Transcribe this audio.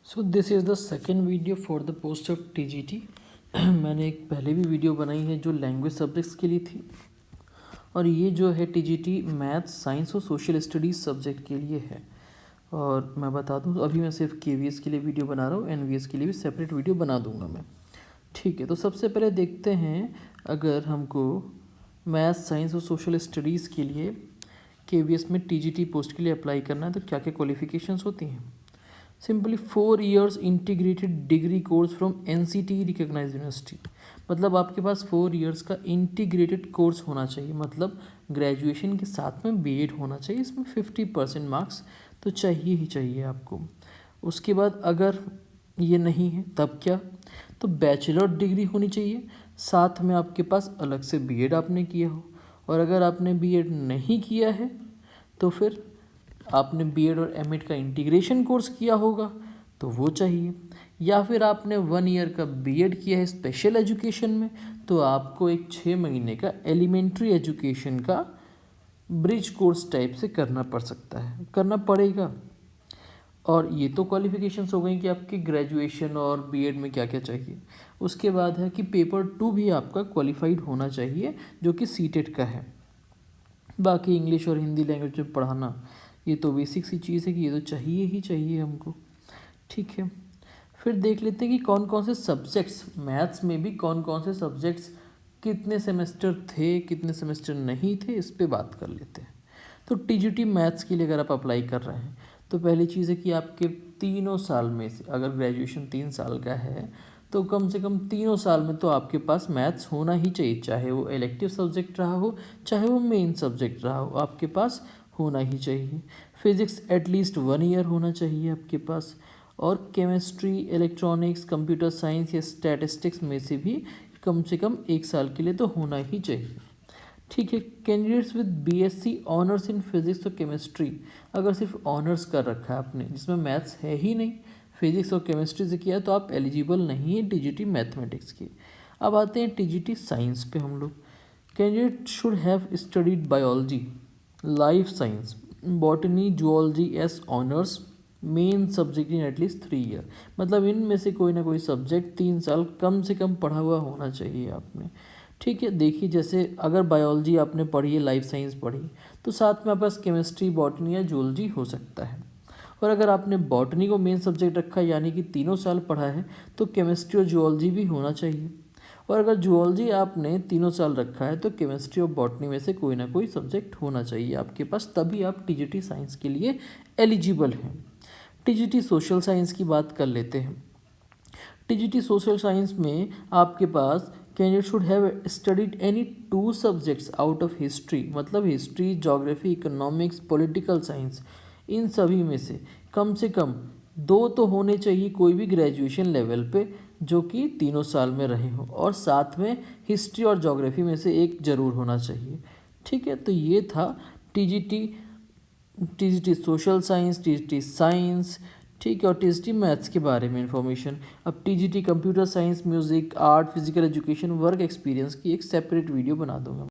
So this is the second video for the post of TGT. मैंने एक पहले भी वीडियो बनाई है जो लैंग्वेज सब्जेक्ट्स के लिए थी, और ये जो है टीजीटी मैथ्स, साइंस और सोशल स्टडीज़ सब्जेक्ट के लिए है। और मैं बता दूं, अभी मैं सिर्फ केवीएस के लिए वीडियो बना रहा हूँ, एनवीएस के लिए भी सेपरेट वीडियो बना दूंगा मैं। ठीक है, तो सबसे पहले देखते हैं, अगर हमको मैथ्स, साइंस और सोशल स्टडीज़ के लिए केवीएस में टीजीटी पोस्ट के लिए अप्लाई करना है तो क्या क्या क्वालिफिकेशंस होती हैं। Simply 4 years integrated degree course from NCT recognize university. मतलब आपके पास 4 years का इंटीग्रेटेड कोर्स होना चाहिए, मतलब ग्रेजुएशन के साथ में बीएड होना चाहिए। इसमें 50% मार्क्स तो चाहिए ही चाहिए आपको। उसके बाद अगर ये नहीं है तब क्या, तो बैचलर डिग्री होनी चाहिए, साथ में आपके पास अलग से बीएड आपने किया हो। और अगर आपने बीएड नहीं किया है तो फिर आपने बीएड और एमएड का इंटीग्रेशन कोर्स किया होगा तो वो चाहिए, या फिर आपने 1 year का बीएड किया है स्पेशल एजुकेशन में तो आपको एक 6 महीने का एलिमेंट्री एजुकेशन का ब्रिज कोर्स टाइप से करना पड़ सकता है, करना पड़ेगा। और ये तो क्वालिफिकेशंस हो गई कि आपकी ग्रेजुएशन और बीएड में क्या क्या चाहिए। उसके बाद है कि पेपर 2 भी आपका क्वालिफाइड होना चाहिए जो कि सीटेट का है। बाकी इंग्लिश और हिंदी लैंग्वेज में पढ़ाना ये तो बेसिक सी चीज़ है कि ये तो चाहिए ही चाहिए हमको। ठीक है, फिर देख लेते हैं कि कौन कौन से सब्जेक्ट्स, मैथ्स में भी कौन कौन से सब्जेक्ट्स कितने सेमेस्टर थे, कितने सेमेस्टर नहीं थे, इस पे बात कर लेते हैं। तो टीजीटी मैथ्स के लिए अगर आप अप्लाई कर रहे हैं तो पहली चीज़ है कि आपके तीनों साल में से, अगर ग्रेजुएशन 3 साल का है तो कम से कम तीनों साल में तो आपके पास मैथ्स होना ही चाहिए, चाहे वो इलेक्टिव सब्जेक्ट रहा हो चाहे वो मेन सब्जेक्ट रहा हो, आपके पास होना ही चाहिए। फिज़िक्स एटलीस्ट 1 year होना चाहिए आपके पास, और केमिस्ट्री, इलेक्ट्रॉनिक्स, कंप्यूटर साइंस या स्टैटिस्टिक्स में से कम 1 साल के लिए तो होना ही चाहिए। ठीक है, candidates with BSc honours in physics और केमिस्ट्री, अगर सिर्फ ऑनर्स कर रखा है आपने जिसमें मैथ्स है ही नहीं, फिजिक्स और केमिस्ट्री से किया तो आप एलिजिबल नहीं है टीजीटी मैथमेटिक्स के। अब आते हैं टीजीटी साइंस पे हम लोग। Candidate should have studied biology, life science, botany, zoology S honours main subject in at least 3 year। मतलब इनमें से कोई ना कोई सब्जेक्ट 3 साल कम से कम पढ़ा हुआ होना चाहिए आपने। ठीक है, देखिए जैसे अगर बायोलॉजी आपने पढ़ी है, लाइफ साइंस पढ़ी, तो साथ में आपके पास केमिस्ट्री, बॉटनी या जूलॉजी हो सकता है। और अगर आपने बॉटनी को मेन सब्जेक्ट रखा है यानी कि तीनों साल पढ़ा है तो केमिस्ट्री और जूलॉजी भी होना चाहिए। और अगर जूलॉजी आपने तीनों साल रखा है तो केमिस्ट्री और बॉटनी में से कोई ना कोई सब्जेक्ट होना चाहिए आपके पास, तभी आप टीजीटी साइंस के लिए एलिजिबल हैं। टीजीटी सोशल साइंस की बात कर लेते हैं। टीजीटी सोशल साइंस में आपके पास candidate should have studied any 2 subjects out of history, मतलब history, geography, economics, political science, इन सभी में से कम 2 तो होने चाहिए कोई भी ग्रेजुएशन लेवल पे जो कि तीनों साल में रहे हो, और साथ में हिस्ट्री और ज्योग्राफी में से एक ज़रूर होना चाहिए। ठीक है, तो ये था TGT TGT social science, TGT science, ठीक है, और टीजीटी मैथ्स के बारे में इन्फॉर्मेशन। अब TGT computer science, music, art, physical education, work experience की एक सेपरेट वीडियो बना दूंगा।